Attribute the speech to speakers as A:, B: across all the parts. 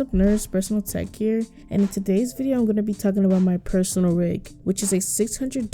A: up, nerds? Personal Tech here, and in today's video I'm going to be talking about my personal rig, which is a $600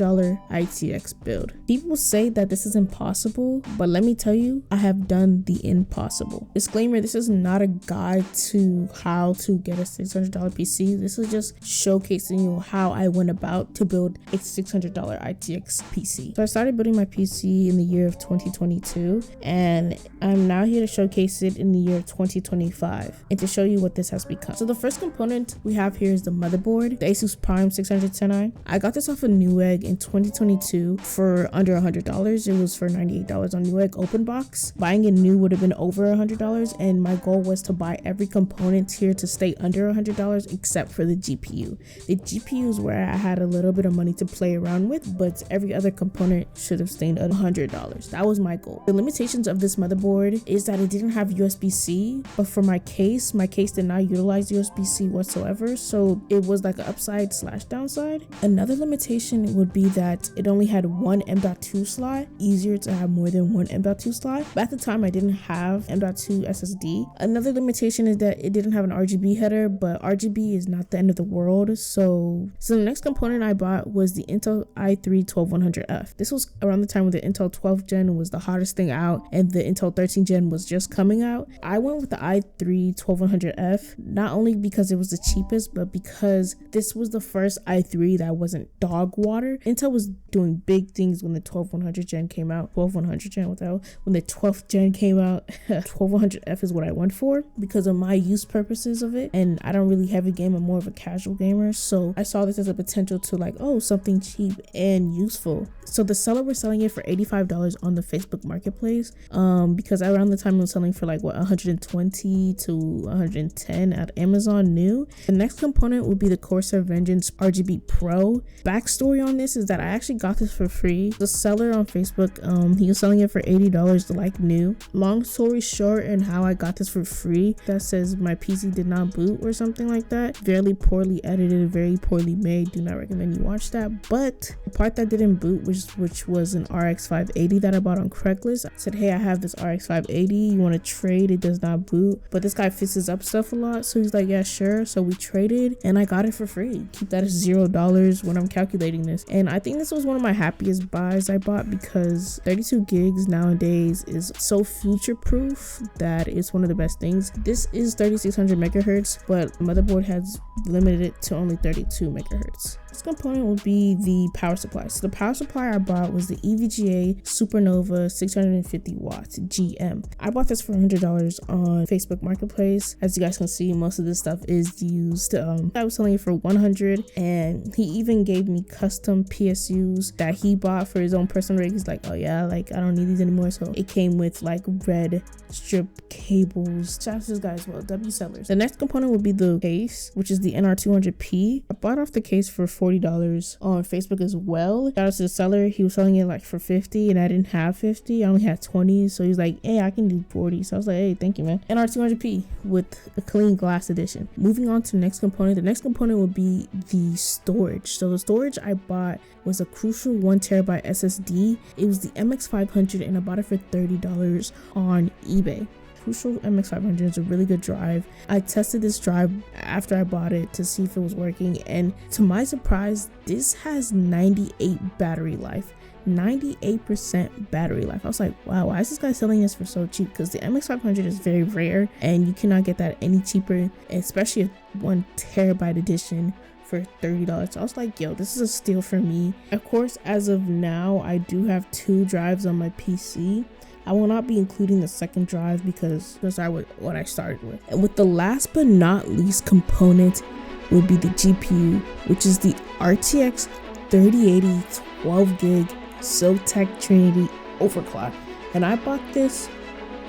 A: ITX build. People say that this is impossible, but let me tell you, I have done the impossible. Disclaimer, this is not a guide to how to get a $600 PC. This is just showcasing you how I went about to build a $600 ITX PC. So I started building my PC in the year of 2022, and I'm now here to showcase it in the year of 2025 and to show you what this has become. So the first component we have here is the motherboard, the Asus Prime 610i. I got this off of Newegg in 2022 for under $100. It was for $98 on Newegg open box. Buying it new would have been over $100, and my goal was to buy every component here to stay under $100 except for the GPU. The GPU is where I had a little bit of money to play around with, but every other component should have stayed at $100. That was my goal. The limitations of this motherboard is that it didn't have USB-C, but for my case did not utilize USB-C whatsoever, so it was like an upside slash downside. Another limitation would be that it only had one M.2 slot. Easier to have more than one M.2 slot, but at the time I didn't have M.2 SSD. Another limitation is that it didn't have an RGB header, but RGB is not the end of the world. So the next component I bought was the Intel i3 12100F. This was around the time when the Intel 12th gen was the hottest thing out and the Intel 13th gen was just coming out. I went with the i3 12100F, not only because it was the cheapest, but because this was the first i3 that wasn't dog water. Intel was doing big things when the 12100 gen came out. 12100 gen, what the hell? When the 12th gen came out, 12100F is what I went for because of my use purposes of it, and I don't really heavy game, I'm more of a casual gamer, so I saw this as a potential to like, oh, something cheap and useful. So the seller was selling it for $85 on the Facebook marketplace, because around the time it was selling for like what, 120 to 110 at Amazon new. The next component would be the Corsair Vengeance RGB Pro. Backstory on this is that I actually got this for free. The seller on Facebook, he was selling it for $80 like new. Long story short, and how I got this for free, that says my PC did not boot or something like that. Very poorly edited, very poorly made. Do not recommend you watch that. But the part that didn't boot, which was an RX 580 that I bought on Craigslist. I said, hey, I have this RX 580, you want to trade? It does not boot, but this guy fixes up stuff a lot, so he's like, yeah, sure. So we traded and I got it for free. Keep that as $0 when I'm calculating this. And I think this was one of my happiest buys I bought because 32 gigs nowadays is so future proof that it's one of the best things. This is 3600 megahertz, but motherboard has limited it to only 32 megahertz. This component will be the power supply. So the power supply I bought was the EVGA Supernova 650 watts GM. I bought this for $100 on Facebook Marketplace. As you guys can see, most of this stuff is used. I was selling it for $100, and he even gave me custom PSUs that he bought for his own personal rig. He's like, oh yeah, like I don't need these anymore. So it came with like red strip cables. Shout out to this guy as well, W Sellers. The next component will be the case, which is the NR200P. I bought off the case for $40 on Facebook as well. Shout out to the seller. He was selling it like for $50 and I didn't have $50. I only had $20, so he's like, hey, I can do $40. So I was like, hey, thank you, man. NR200P with a clean glass edition. Moving on to the next component. The next component will be the storage. So the storage I bought was a Crucial 1TB SSD. It was the MX500 and I bought it for $30 on eBay. Crucial MX500 is a really good drive. I tested this drive after I bought it to see if it was working, and to my surprise, this has 98 battery life. 98% battery life. I was like, wow, why is this guy selling this for so cheap? Because the MX500 is very rare and you cannot get that any cheaper, especially a 1TB edition for $30. So I was like, yo, this is a steal for me. Of course, as of now, I do have 2 drives on my PC. I will not be including the second drive because that's what I started with. And with the last but not least component will be the GPU, which is the RTX 3080 12 gig Zotac Trinity overclock. And I bought this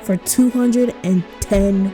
A: for $210.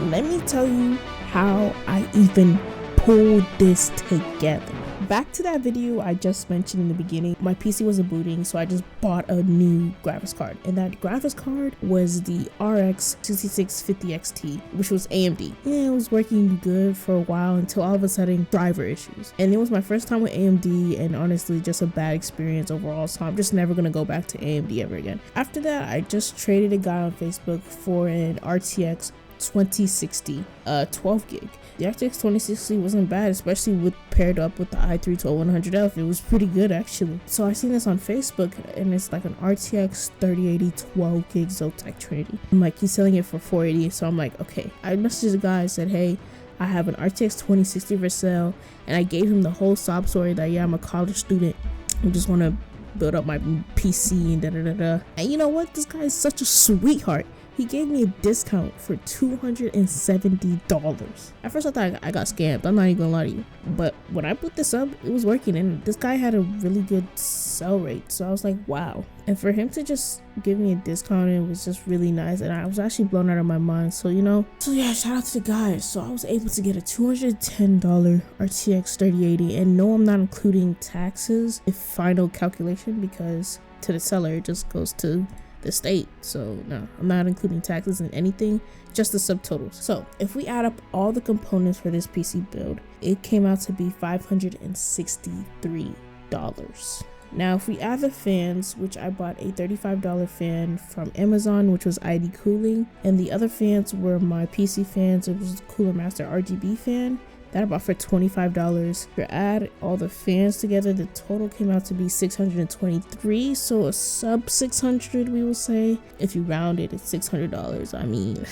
A: Let me tell you how I even pulled this together. Back to that video I just mentioned in the beginning, my PC wasn't booting, so I just bought a new graphics card, and that graphics card was the RX 6650 XT, which was AMD. Yeah, it was working good for a while until all of a sudden driver issues, and it was my first time with AMD, and honestly just a bad experience overall, so I'm just never gonna go back to AMD ever again. After that, I just traded a guy on Facebook for an RTX 2060 12 gig. The RTX 2060 wasn't bad, especially with paired up with the i3 12100F. It was pretty good actually. So I seen this on Facebook, and it's like an RTX 3080 12 gig Zotac Trinity. I'm like, he's selling it for $480. So I'm like, okay. I messaged the guy and said, hey, I have an RTX 2060 for sale, and I gave him the whole sob story that yeah, I'm a college student. I just want to build up my PC and da-da-da-da. And you know what? This guy is such a sweetheart. He gave me a discount for $270. At first I thought I got scammed, I'm not even gonna lie to you. But when I put this up, it was working, and this guy had a really good sell rate. So I was like, wow. And for him to just give me a discount, it was just really nice. And I was actually blown out of my mind. So, you know, so yeah, shout out to the guys. So I was able to get a $210 RTX 3080. And no, I'm not including taxes, if final calculation, because to the seller, it just goes to the state. So no, I'm not including taxes in anything, just the subtotals. So if we add up all the components for this PC build, it came out to be $563. Now if we add the fans, which I bought a $35 fan from Amazon, which was ID cooling, and the other fans were my PC fans. It was the Cooler Master RGB fan that I bought for $25. If you add all the fans together, the total came out to be $623, so a sub 600 we will say. If you round it, it's $600. I mean,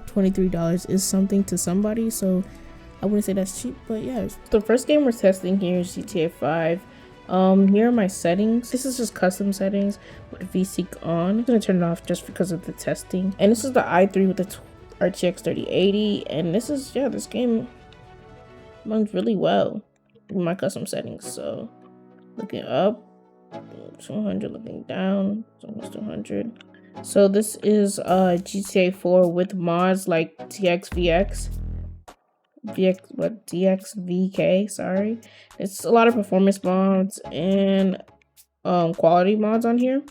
A: $23 is something to somebody, so I wouldn't say that's cheap, but yeah. The first game we're testing here is GTA 5. Here are my settings. This is just custom settings with VSync on. I'm gonna turn it off just because of the testing. And this is the i3 with the RTX 3080, and this is, yeah, this game runs really well in my custom settings. So looking up, 200, looking down, it's almost 200. So this is GTA 4 with mods like DXVK, sorry. It's a lot of performance mods and quality mods on here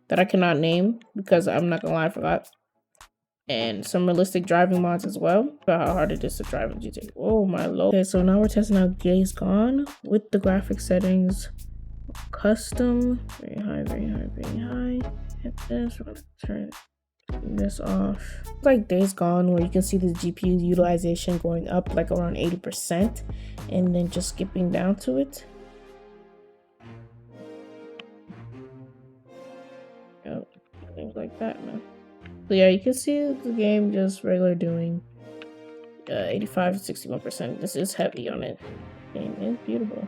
A: that I cannot name because I'm not gonna lie, I forgot. And some realistic driving mods as well. About how hard it is to drive in GTA. Oh my lord. Okay, so now we're testing out Days Gone with the graphic settings. Custom, very high, very high, very high. Hit this, we're gonna turn this off. It's like Days Gone, where you can see the GPU utilization going up like around 80%, and then just skipping down to it. Yep, things like that, man. So yeah, you can see the game just regular doing 85 to 61%. This is heavy on it. Game is beautiful.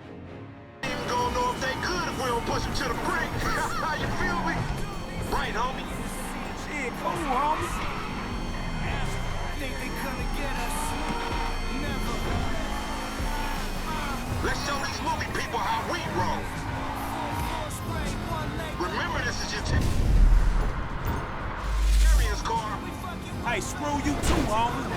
B: Don't know if they could if we don't push them to the brink. You feel me? Right, homie? Shit, cool, homie. Think they couldn't get us? Never. Let's show these movie people how we roll. Remember, this is your car. Hey, screw you too, homie.